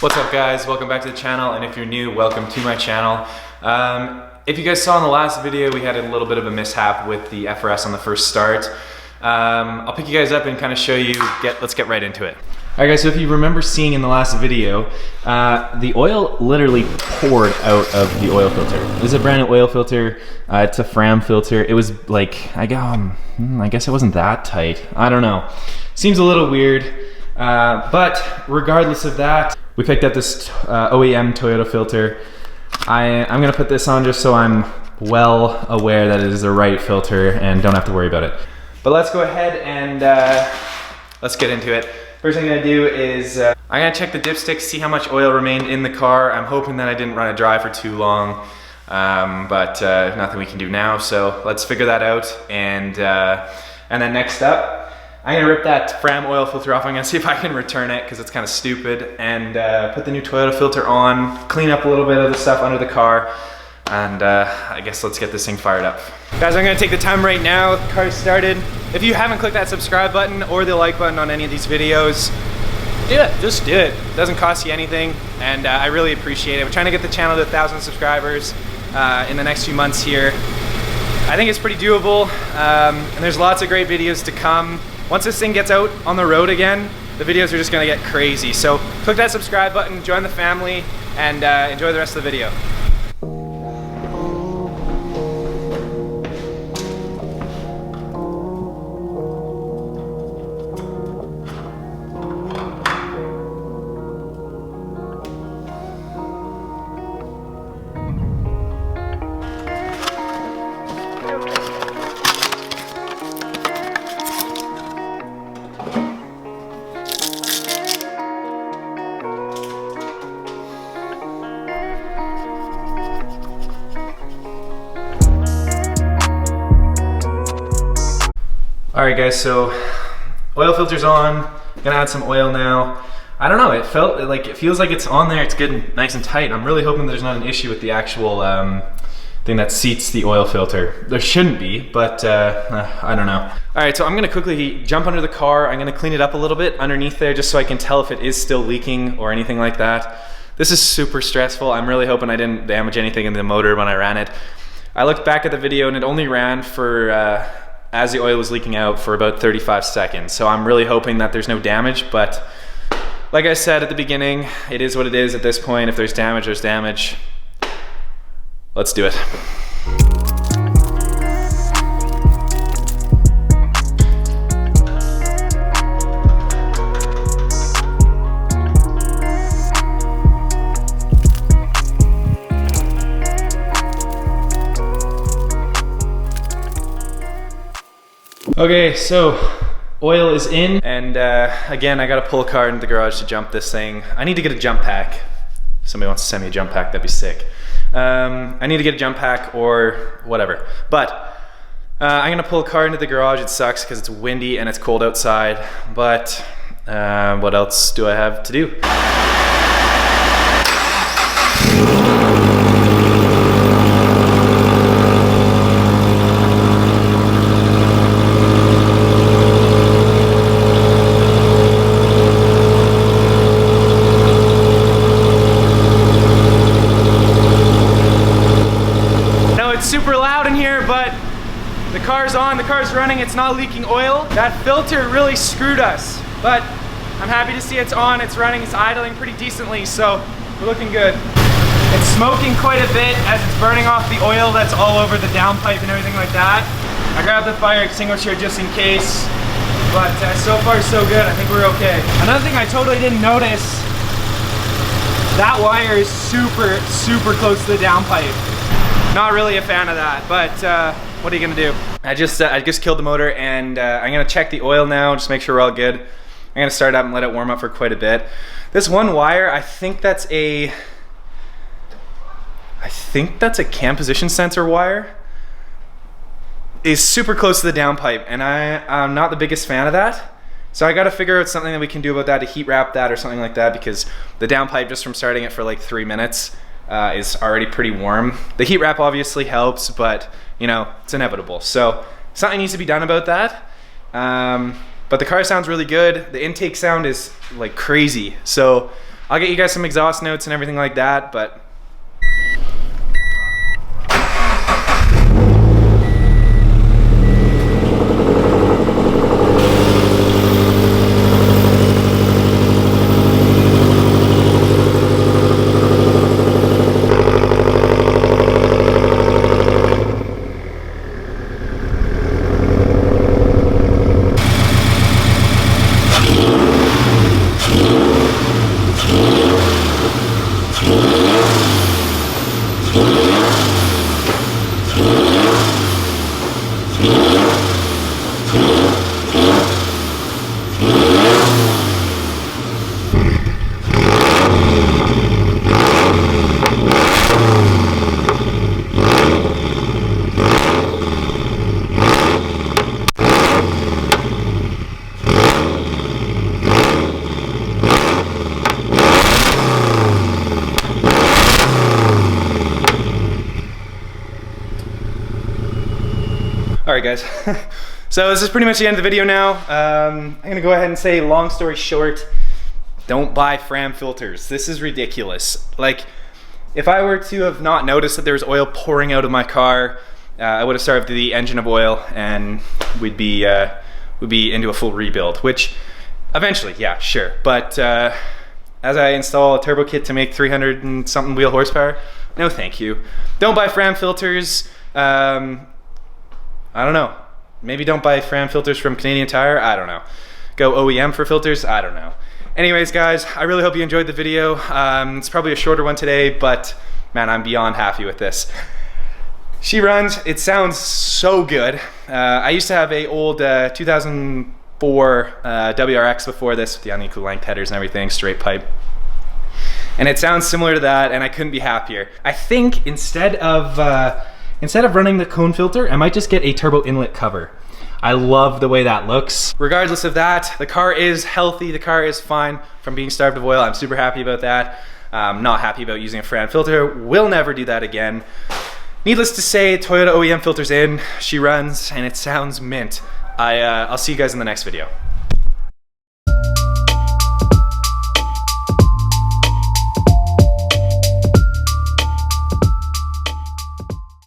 What's up guys, welcome back to the channel, and if you're new, welcome to my channel. If you guys saw in the last video, we had a little bit of a mishap with the FRS on the first start. I'll pick you guys up and kind of show you, let's get right into it. Alright guys, so if you remember seeing in the last video, the oil literally poured out of the oil filter. This is a brand new oil filter, it's a FRAM filter. It was like, I guess it wasn't that tight, I don't know. Seems a little weird, but regardless of that, we picked up this OEM Toyota filter. I'm gonna put this on just so I'm well aware that it is the right filter and don't have to worry about it. But let's go ahead and let's get into it. First thing I'm gonna do is I'm gonna check the dipstick, see how much oil remained in the car. I'm hoping that I didn't run it dry for too long, but nothing we can do now. So let's figure that out. And then next up, I'm gonna rip that FRAM oil filter off. I'm gonna see if I can return it because it's kind of stupid, and put the new Toyota filter on, clean up a little bit of the stuff under the car, and I guess let's get this thing fired up. Guys, I'm gonna take the time right now, the car's started. If you haven't clicked that subscribe button or the like button on any of these videos, do it, just do it. It doesn't cost you anything, and I really appreciate it. We're trying to get the channel to 1,000 subscribers in the next few months here. I think it's pretty doable, and there's lots of great videos to come. Once this thing gets out on the road again, the videos are just gonna get crazy. So click that subscribe button, join the family, and enjoy the rest of the video. Alright guys, so oil filter's on, gonna add some oil now. I don't know, it feels like it's on there, it's good and nice and tight. I'm really hoping there's not an issue with the actual thing that seats the oil filter. There shouldn't be, but I don't know. Alright, so I'm gonna quickly jump under the car. I'm gonna clean it up a little bit underneath there just so I can tell if it is still leaking or anything like that. This is super stressful. I'm really hoping I didn't damage anything in the motor when I ran it. I looked back at the video and it only ran for as the oil was leaking out for about 35 seconds. So I'm really hoping that there's no damage, but like I said at the beginning, it is what it is at this point. If there's damage, there's damage. Let's do it. Okay, so oil is in, and again, I gotta pull a car into the garage to jump this thing. I need to get a jump pack. If somebody wants to send me a jump pack, that'd be sick. I need to get a jump pack or whatever. But I'm gonna pull a car into the garage. It sucks because it's windy and it's cold outside, but what else do I have to do? Super loud in here, but the car's on, the car's running, it's not leaking oil. That filter really screwed us, but I'm happy to see it's on, it's running, it's idling pretty decently, so we're looking good. It's smoking quite a bit as it's burning off the oil that's all over the downpipe and everything like that. I grabbed the fire extinguisher just in case, but so far so good. I think we're okay. Another thing I totally didn't notice, that wire is super close to the downpipe. Not really a fan of that, but what are you gonna do? I just killed the motor, and I'm gonna check the oil now, just make sure we're all good. I'm gonna start up and let it warm up for quite a bit. This one wire, I think that's a cam position sensor wire, is super close to the downpipe, and I'm not the biggest fan of that. So I gotta figure out something that we can do about that to heat wrap that or something like that, because the downpipe, just from starting it for like 3 minutes, is already pretty warm. The heat wrap obviously helps, but you know, it's inevitable. So something needs to be done about that. But the car sounds really good. The intake sound is like crazy. So I'll get you guys some exhaust notes and everything like that, but alright guys, so this is pretty much the end of the video now. I'm gonna go ahead and say, long story short, don't buy FRAM filters. This is ridiculous. Like, if I were to have not noticed that there was oil pouring out of my car, I would have starved the engine of oil and we'd be into a full rebuild, which eventually, yeah, sure. But as I install a turbo kit to make 300 and something wheel horsepower, no thank you. Don't buy FRAM filters. I don't know. Maybe don't buy FRAM filters from Canadian Tire. I don't know. Go OEM for filters. I don't know. Anyways, guys, I really hope you enjoyed the video. It's probably a shorter one today, but man, I'm beyond happy with this. She runs. It sounds so good. I used to have a old 2004 WRX before this with the unequal length headers and everything, straight pipe. And it sounds similar to that, and I couldn't be happier. I think instead of running the cone filter, I might just get a turbo inlet cover. I love the way that looks. Regardless of that, the car is healthy, the car is fine from being starved of oil. I'm super happy about that. Not happy about using a FRAM filter. Will never do that again. Needless to say, Toyota OEM filter's in, she runs, and it sounds mint. I'll see you guys in the next video.